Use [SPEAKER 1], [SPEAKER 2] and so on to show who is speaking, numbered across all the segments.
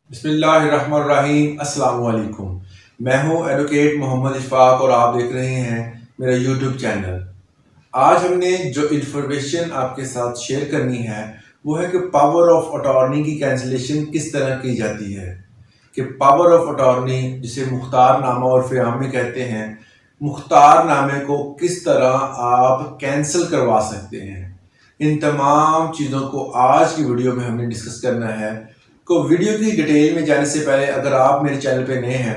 [SPEAKER 1] بسم اللہ الرحمن الرحیم۔ السلام علیکم، میں ہوں ایڈوکیٹ محمد اشفاق اور آپ دیکھ رہے ہیں میرا یوٹیوب چینل۔ آج ہم نے جو انفارمیشن آپ کے ساتھ شیئر کرنی ہے وہ ہے کہ پاور آف اٹارنی کی کینسلیشن کس طرح کی جاتی ہے، کہ پاور آف اٹارنی جسے مختار نامہ عرف عام میں کہتے ہیں، مختار نامے کو کس طرح آپ کینسل کروا سکتے ہیں۔ ان تمام چیزوں کو آج کی ویڈیو میں ہم نے ڈسکس کرنا ہے۔ کو ویڈیو کی ڈیٹیل میں جانے سے پہلے اگر آپ میرے چینل پہ نئے ہیں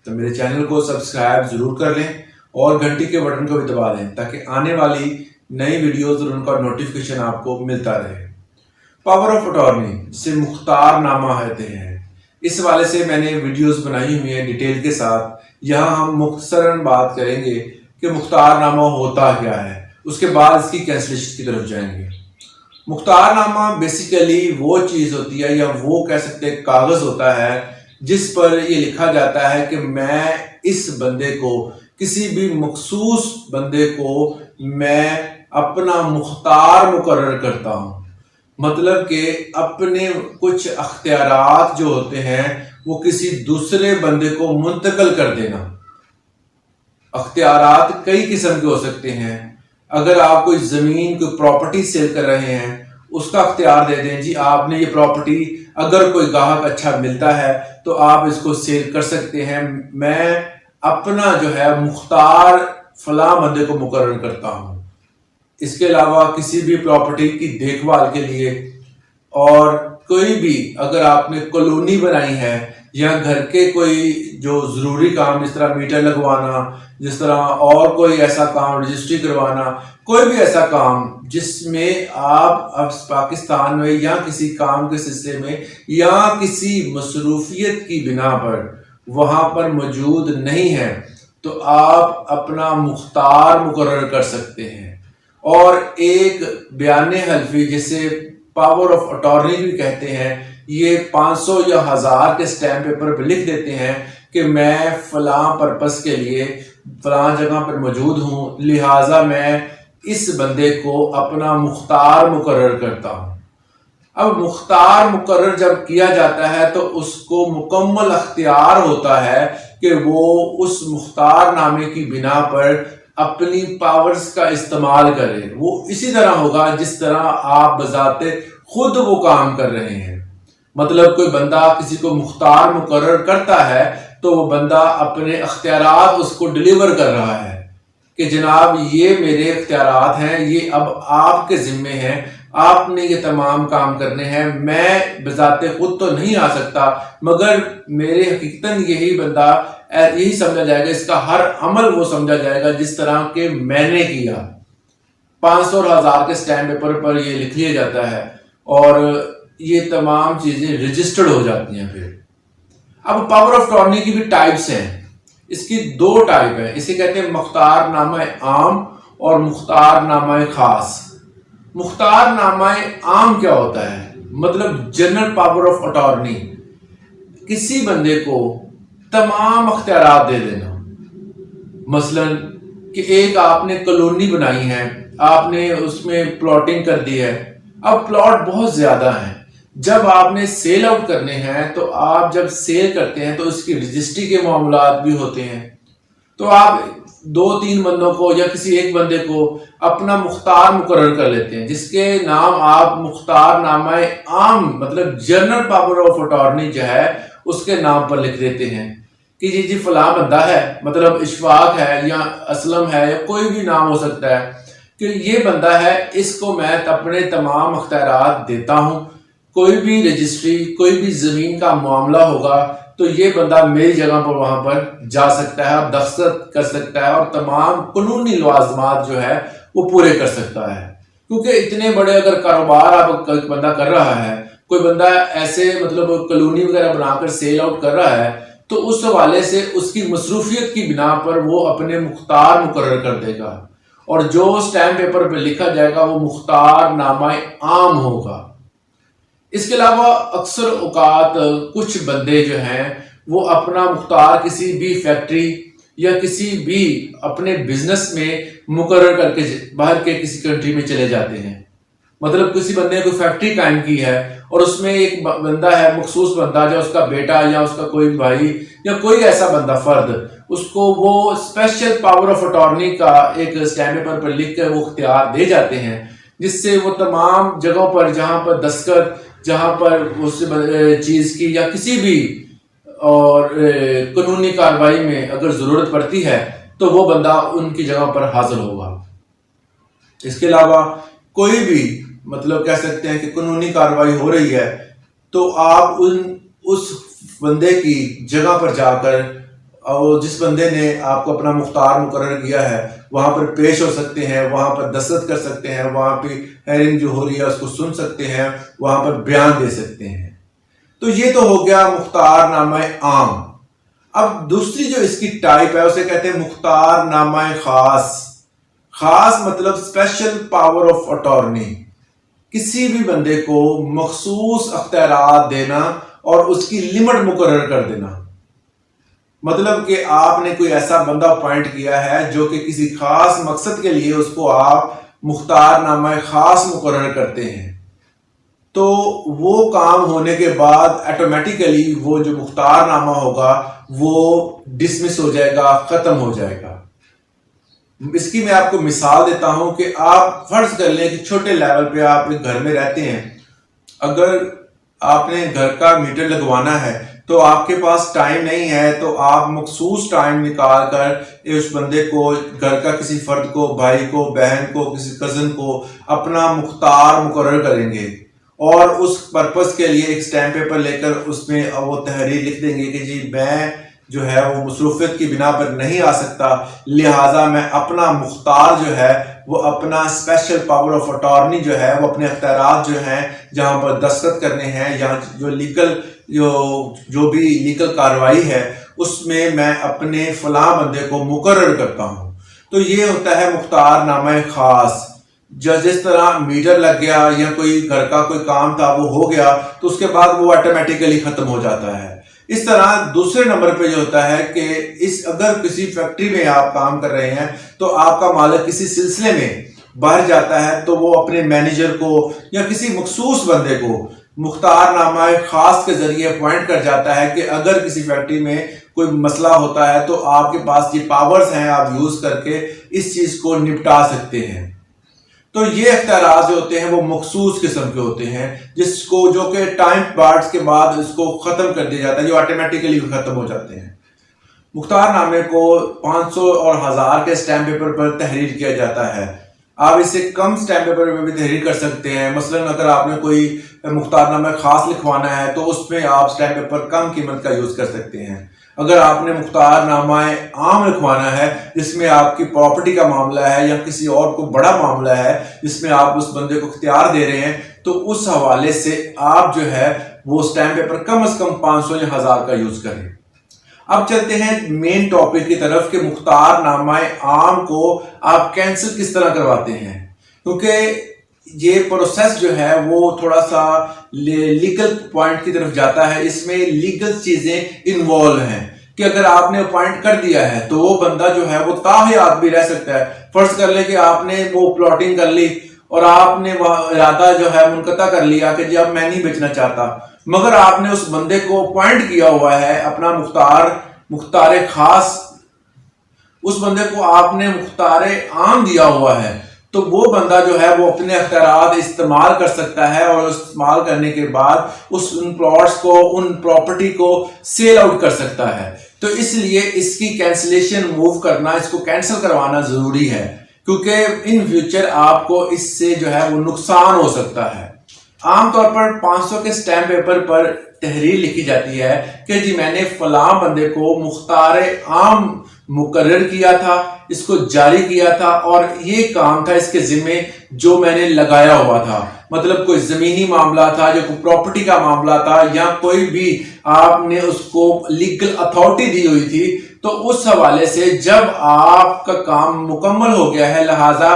[SPEAKER 1] تو میرے چینل کو سبسکرائب ضرور کر لیں اور گھنٹی کے بٹن کو بھی دبا دیں تاکہ آنے والی نئی ویڈیوز اور ان کا نوٹیفیکیشن آپ کو ملتا رہے۔ پاور آف اٹارنی جسے مختار نامہ کہتے ہیں، اس حوالے سے میں نے ویڈیوز بنائی ہوئی ہیں ڈیٹیل کے ساتھ۔ یہاں ہم مختصراً بات کریں گے کہ مختار نامہ ہوتا کیا ہے، اس کے بعد اس کی کینسلیشن کی طرف جائیں گے۔ مختار نامہ بیسیکلی وہ چیز ہوتی ہے یا وہ کہہ سکتے ہیں کاغذ ہوتا ہے جس پر یہ لکھا جاتا ہے کہ میں اس بندے کو، کسی بھی مخصوص بندے کو میں اپنا مختار مقرر کرتا ہوں۔ مطلب کہ اپنے کچھ اختیارات جو ہوتے ہیں وہ کسی دوسرے بندے کو منتقل کر دینا۔ اختیارات کئی قسم کے ہو سکتے ہیں۔ اگر آپ کوئی زمین، کوئی پراپرٹی سیل کر رہے ہیں، اس کا اختیار دے دیں، جی آپ نے یہ پراپرٹی اگر کوئی گاہک اچھا ملتا ہے تو آپ اس کو سیل کر سکتے ہیں، میں اپنا جو ہے مختار فلاں بندے کو مقرر کرتا ہوں۔ اس کے علاوہ کسی بھی پراپرٹی کی دیکھ بھال کے لیے اور کوئی بھی اگر آپ نے کالونی بنائی ہے یا گھر کے کوئی جو ضروری کام جس طرح میٹر لگوانا، جس طرح اور کوئی ایسا کام رجسٹری کروانا، کوئی بھی ایسا کام جس میں آپ اب پاکستان میں یا کسی کام کے سلسلے میں یا کسی مصروفیت کی بنا پر وہاں پر موجود نہیں ہے تو آپ اپنا مختار مقرر کر سکتے ہیں۔ اور ایک بیان حلفی جسے پاور آف اٹارنی بھی کہتے ہیں، یہ 500 یا 1000 کے سٹیمپ پیپر پہ لکھ دیتے ہیں کہ میں فلاں پرپس کے لیے فلاں جگہ پر موجود ہوں، لہٰذا میں اس بندے کو اپنا مختار مقرر کرتا ہوں۔ اب مختار مقرر جب کیا جاتا ہے تو اس کو مکمل اختیار ہوتا ہے کہ وہ اس مختار نامے کی بنا پر اپنی پاورز کا استعمال کرے۔ وہ اسی طرح ہوگا جس طرح آپ بذات خود وہ کام کر رہے ہیں۔ مطلب کوئی بندہ کسی کو مختار مقرر کرتا ہے تو وہ بندہ اپنے اختیارات اس کو ڈیلیور کر رہا ہے کہ جناب یہ میرے اختیارات ہیں، یہ اب آپ کے ذمے ہیں، آپ نے یہ تمام کام کرنے ہیں، میں بذات خود تو نہیں آ سکتا مگر میرے حقیقتاً یہی بندہ یہی سمجھا جائے گا، اس کا ہر عمل وہ سمجھا جائے گا جس طرح کہ میں نے کیا۔ 500 اور 1000 کے سٹیمپ پیپر پر یہ لکھ لیا جاتا ہے اور یہ تمام چیزیں رجسٹرڈ ہو جاتی ہیں۔ پھر اب پاور آف اٹارنی کی بھی ٹائپس ہیں، اس کی 2 ٹائپ ہیں، اسے کہتے ہیں مختار نامہ عام اور مختار نامہ خاص۔ مختار نامہ عام کیا ہوتا ہے؟ مطلب جنرل پاور آف اٹارنی، کسی بندے کو تمام اختیارات دے دینا۔ مثلا کہ ایک آپ نے کالونی بنائی ہے، آپ نے اس میں پلاٹنگ کر دی ہے، اب پلاٹ بہت زیادہ ہیں، جب آپ نے سیل آؤٹ کرنے ہیں تو آپ جب سیل کرتے ہیں تو اس کی رجسٹری کے معاملات بھی ہوتے ہیں، تو آپ 2-3 بندوں کو یا کسی ایک بندے کو اپنا مختار مقرر کر لیتے ہیں جس کے نام آپ مختار نامہ عام مطلب جنرل پاور آف اٹارنی جو ہے اس کے نام پر لکھ دیتے ہیں کہ جی فلاں بندہ ہے، مطلب اشفاق ہے یا اسلم ہے یا کوئی بھی نام ہو سکتا ہے، کہ یہ بندہ ہے، اس کو میں اپنے تمام اختیارات دیتا ہوں، کوئی بھی رجسٹری، کوئی بھی زمین کا معاملہ ہوگا تو یہ بندہ میری جگہ پر وہاں پر جا سکتا ہے اور دستخط کر سکتا ہے اور تمام قانونی لوازمات جو ہے وہ پورے کر سکتا ہے۔ کیونکہ اتنے بڑے اگر کاروبار آپ بندہ کر رہا ہے، کوئی بندہ ایسے مطلب کالونی وغیرہ بنا کر سیل آؤٹ کر رہا ہے تو اس حوالے سے اس کی مصروفیت کی بنا پر وہ اپنے مختار مقرر کر دے گا اور جو سٹیمپ پیپر پہ لکھا جائے گا وہ مختار نامہ عام ہوگا۔ اس کے علاوہ اکثر اوقات کچھ بندے جو ہیں وہ اپنا مختار کسی بھی فیکٹری یا کسی بھی اپنے بزنس میں مقرر کر کے باہر کے کسی کنٹری میں چلے جاتے ہیں، مطلب کسی بندے نے کوئی فیکٹری قائم کی ہے اور اس میں ایک بندہ ہے، مخصوص بندہ، جو اس کا بیٹا یا اس کا کوئی بھائی یا کوئی ایسا بندہ فرد، اس کو وہ اسپیشل پاور آف اٹارنی کا ایک اسٹیمپ پیپر پر لکھ کر وہ اختیار دے جاتے ہیں، جس سے وہ تمام جگہوں پر جہاں پر دستخط، جہاں پر اس چیز کی یا کسی بھی اور قانونی کارروائی میں اگر ضرورت پڑتی ہے تو وہ بندہ ان کی جگہ پر حاضر ہوگا۔ اس کے علاوہ کوئی بھی مطلب کہہ سکتے ہیں کہ قانونی کارروائی ہو رہی ہے تو آپ اس بندے کی جگہ پر جا کر، اور جس بندے نے آپ کو اپنا مختار مقرر کیا ہے وہاں پر پیش ہو سکتے ہیں، وہاں پر دستخط کر سکتے ہیں، وہاں پہ ہیئرنگ جو ہو رہی ہے اس کو سن سکتے ہیں، وہاں پر بیان دے سکتے ہیں۔ تو یہ تو ہو گیا مختار نامہ عام۔ اب دوسری جو اس کی ٹائپ ہے اسے کہتے ہیں مختار نامہ خاص۔ خاص مطلب اسپیشل پاور آف اٹارنی، کسی بھی بندے کو مخصوص اختیارات دینا اور اس کی لمٹ مقرر کر دینا۔ مطلب کہ آپ نے کوئی ایسا بندہ اپوائنٹ کیا ہے جو کہ کسی خاص مقصد کے لیے اس کو آپ مختار نامہ خاص مقرر کرتے ہیں، تو وہ کام ہونے کے بعد آٹومیٹیکلی وہ جو مختار نامہ ہوگا وہ ڈسمس ہو جائے گا، ختم ہو جائے گا۔ اس کی میں آپ کو مثال دیتا ہوں کہ آپ فرض کر لیں کہ چھوٹے لیول پہ آپ ایک گھر میں رہتے ہیں، اگر آپ نے گھر کا میٹر لگوانا ہے تو آپ کے پاس ٹائم نہیں ہے، تو آپ مخصوص ٹائم نکال کر اس بندے کو، گھر کا کسی فرد کو، بھائی کو، بہن کو، کسی کزن کو اپنا مختار مقرر کریں گے اور اس پرپس کے لیے ایک سٹیمپ پیپر لے کر اس میں وہ تحریر لکھ دیں گے کہ جی میں جو ہے وہ مصروفیت کی بنا پر نہیں آ سکتا، لہٰذا میں اپنا مختار جو ہے وہ اپنا اسپیشل پاور آف اٹارنی جو ہے وہ اپنے اختیارات جو ہیں جہاں پر دستخط کرنے ہیں یا جو لیگل جو بھی لیگل کارروائی ہے اس میں اپنے فلاں بندے کو مقرر کرتا ہوں۔ تو یہ ہوتا ہے مختار نامہ خاص۔ جس طرح میٹر لگ گیا یا کوئی گھر کا کوئی کام تھا وہ ہو گیا تو اس کے بعد وہ آٹومیٹیکلی ختم ہو جاتا ہے۔ اس طرح دوسرے نمبر پہ جو ہوتا ہے کہ اگر کسی فیکٹری میں آپ کام کر رہے ہیں تو آپ کا مالک کسی سلسلے میں باہر جاتا ہے تو وہ اپنے مینیجر کو یا کسی مخصوص بندے کو مختار نامہ خاص کے ذریعے اپوائنٹ کر جاتا ہے کہ اگر کسی فیکٹری میں کوئی مسئلہ ہوتا ہے تو آپ کے پاس یہ پاورز ہیں، آپ یوز کر کے اس چیز کو نپٹا سکتے ہیں۔ تو یہ اختیارات جو ہوتے ہیں وہ مخصوص قسم کے ہوتے ہیں جس کو جو کہ ٹائم بارڈز کے بعد اس کو ختم کر دیا جاتا ہے، جو آٹومیٹیکلی ختم ہو جاتے ہیں۔ مختار نامے کو 500 اور 1000 کے سٹیمپ پیپر پر تحریر کیا جاتا ہے۔ آپ اسے کم سٹیمپ پیپر میں بھی تحریر کر سکتے ہیں۔ مثلا اگر آپ نے کوئی مختار نامہ خاص لکھوانا ہے تو اس میں آپ سٹیمپ پیپر کم قیمت کا یوز کر سکتے ہیں۔ اگر آپ نے مختار نامہ عام لکھوانا ہے جس میں آپ کی پراپرٹی کا معاملہ ہے یا کسی اور کو بڑا معاملہ ہے جس میں آپ اس بندے کو اختیار دے رہے ہیں، تو اس حوالے سے آپ جو ہے وہ سٹیمپ پیپر کم از کم 500 یا 1000 کا یوز کریں۔ اب چلتے ہیں مین ٹاپک کی طرف کہ مختار نامہ عام کو آپ کینسل کس طرح کرواتے ہیں، کیونکہ یہ پروسیس جو ہے وہ تھوڑا سا لیگل پوائنٹ کی طرف جاتا ہے۔ اس میں لیگل چیزیں انوالو ہیں کہ اگر آپ نے اپوائنٹ کر دیا ہے تو وہ بندہ جو ہے وہ تاحیات بھی رہ سکتا ہے۔ فرض کر لیں کہ آپ نے وہ پلاٹنگ کر لی اور آپ نے وہ ارادہ جو ہے منقطع کر لیا کہ جی اب میں نہیں بیچنا چاہتا، مگر آپ نے اس بندے کو اپوائنٹ کیا ہوا ہے اپنا مختار خاص، اس بندے کو آپ نے مختار عام دیا ہوا ہے، تو وہ بندہ جو ہے وہ اپنے اختیارات استعمال کر سکتا ہے اور استعمال کرنے کے بعد ان پلاٹس کو، ان پراپرٹی کو سیل آؤٹ کر سکتا ہے۔ تو اس لیے اس کی کینسلیشن موو کرنا، اس کو کینسل کروانا ضروری ہے، کیونکہ ان فیوچر آپ کو اس سے جو ہے وہ نقصان ہو سکتا ہے۔ عام طور پر 500 کے سٹیمپ پیپر پر تحریر لکھی جاتی ہے کہ جی میں نے فلاں بندے کو مختار عام مقرر کیا تھا، اس کو جاری کیا تھا اور یہ کام تھا اس کے ذمے جو میں نے لگایا ہوا تھا۔ مطلب کوئی زمینی معاملہ تھا یا کوئی پراپرٹی کا معاملہ تھا یا کوئی بھی آپ نے اس کو لیگل اتھارٹی دی ہوئی تھی، تو اس حوالے سے جب آپ کا کام مکمل ہو گیا ہے، لہٰذا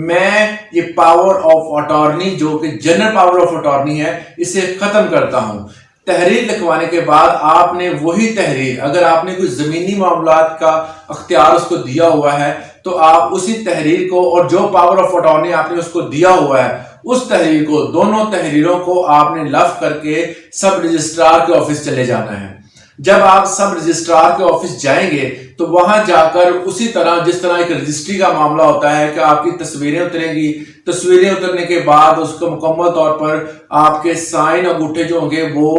[SPEAKER 1] میں یہ پاور آف اٹارنی جو کہ جنرل پاور آف اٹارنی ہے اسے ختم کرتا ہوں۔ تحریر لکھوانے کے بعد آپ نے وہی تحریر، اگر آپ نے کوئی زمینی معاملات کا اختیار اس کو دیا ہوا ہے تو آپ اسی تحریر کو اور جو پاور آف اٹارنی آپ نے اس کو دیا ہوا ہے اس تحریر کو، دونوں تحریروں کو آپ نے لفظ کر کے سب رجسٹرار کے آفس چلے جانا ہے۔ جب آپ سب رجسٹرار کے آفس جائیں گے تو وہاں جا کر اسی طرح جس طرح ایک رجسٹری کا معاملہ ہوتا ہے کہ آپ کی تصویریں اتریں گی، تصویریں اترنے کے بعد اس کو مکمل طور پر آپ کے سائن انگوٹھے جو ہوں گے، وہ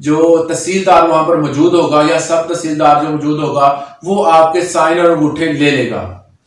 [SPEAKER 1] جو تحصیلدار وہاں پر موجود ہوگا یا سب تحصیلدار جو موجود ہوگا وہ آپ کے سائن اور انگوٹھے لے لے گا۔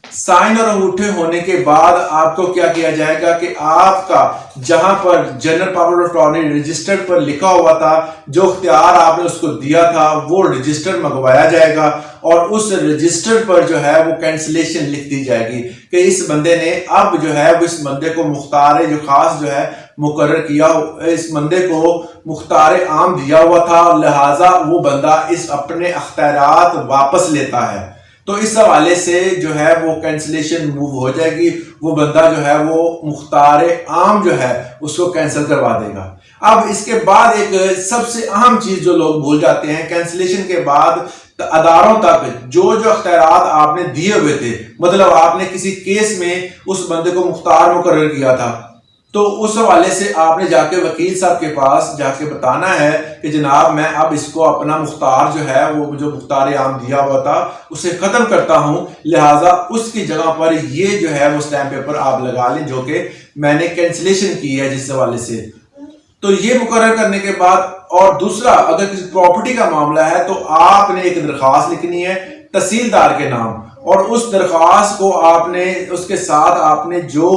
[SPEAKER 1] سائن اور انگوٹھے ہونے کے بعد آپ کو کیا کیا جائے گا کہ آپ کا جہاں پر general power of attorney register پر لکھا ہوا تھا، جو اختیار آپ نے اس کو دیا تھا، وہ رجسٹر منگوایا جائے گا اور اس رجسٹر پر جو ہے وہ کینسلیشن لکھ دی جائے گی کہ اس بندے نے اب جو ہے وہ اس بندے کو مختار جو خاص جو ہے مقرر کیا، اس بندے کو مختار عام دیا ہوا تھا، لہٰذا وہ بندہ اس اپنے اختیارات واپس لیتا ہے۔ تو اس حوالے سے جو ہے وہ کینسلیشن موو ہو جائے گی، وہ بندہ جو ہے وہ مختار عام جو ہے اس کو کینسل کروا دے گا۔ اب اس کے بعد ایک سب سے اہم چیز جو لوگ بھول جاتے ہیں، کینسلیشن کے بعد اداروں تک جو اختیارات آپ نے دیے ہوئے تھے، مطلب آپ نے کسی کیس میں اس بندے کو مختار مقرر کیا تھا، تو اس حوالے سے آپ نے جا کے وکیل صاحب کے پاس جا کے بتانا ہے کہ جناب میں اب اس کو اپنا مختار جو ہے وہ جو مختار عام دیا ہوا تھا اسے ختم کرتا ہوں، لہٰذا اس کی جگہ پر یہ جو ہے وہ اسٹیمپ پیپر آپ لگا لیں جو کہ میں نے کینسلیشن کی ہے جس حوالے سے۔ تو یہ مقرر کرنے کے بعد، اور دوسرا اگر کسی پراپرٹی کا معاملہ ہے تو آپ نے ایک درخواست لکھنی ہے تحصیلدار کے نام، اور اس درخواست کو آپ نے اس کے ساتھ آپ نے جو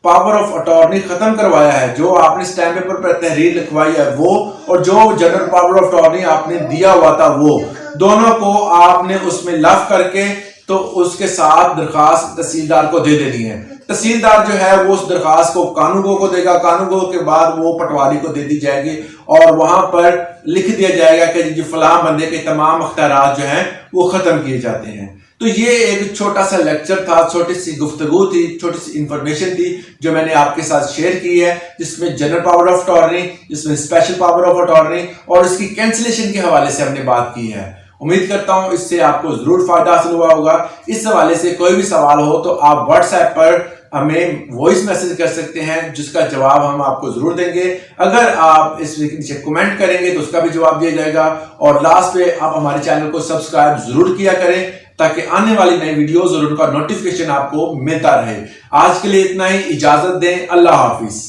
[SPEAKER 1] پاور آف اٹارنی ختم کروایا ہے، جو آپ نے اسٹیمپ پیپر پر تحریر لکھوائی ہے وہ، اور جو جنرل پاور آف اٹارنی آپ نے دیا ہوا تھا وہ، دونوں کو آپ نے اس میں لفظ کر کے تو اس کے ساتھ درخواست تحصیلدار کو دے دینی ہے۔ تحصیلدار جو ہے وہ اس درخواست کو قانونگو کو دے گا، قانونگو کے بعد وہ پٹواری کو دے دی جائے گی اور وہاں پر لکھ دیا جائے گا کہ جو فلاں بندے کے تمام اختیارات جو ہیں وہ ختم کیے جاتے ہیں۔ تو یہ ایک چھوٹا سا لیکچر تھا، چھوٹی سی گفتگو تھی، چھوٹی سی انفارمیشن تھی جو میں نے آپ کے ساتھ شیئر کی ہے، جس میں جنرل پاور آف اٹارنی، جس میں اسپیشل پاور آف اٹارنی اور اس کی کینسلیشن کے حوالے سے ہم نے بات کی ہے۔ امید کرتا ہوں اس سے آپ کو ضرور فائدہ حاصل ہوا ہوگا۔ اس حوالے سے کوئی بھی سوال ہو تو آپ واٹس ایپ پر ہمیں وائس میسج کر سکتے ہیں، جس کا جواب ہم آپ کو ضرور دیں گے۔ اگر آپ اس نیچے کمنٹ کریں گے تو اس کا بھی جواب دیا جائے گا، اور لاسٹ پہ آپ ہمارے چینل کو سبسکرائب ضرور کیا کریں تاکہ آنے والی نئی ویڈیوز اور ان کا نوٹیفیکیشن آپ کو ملتا رہے۔ آج کے لیے اتنا ہی، اجازت دیں، اللہ حافظ۔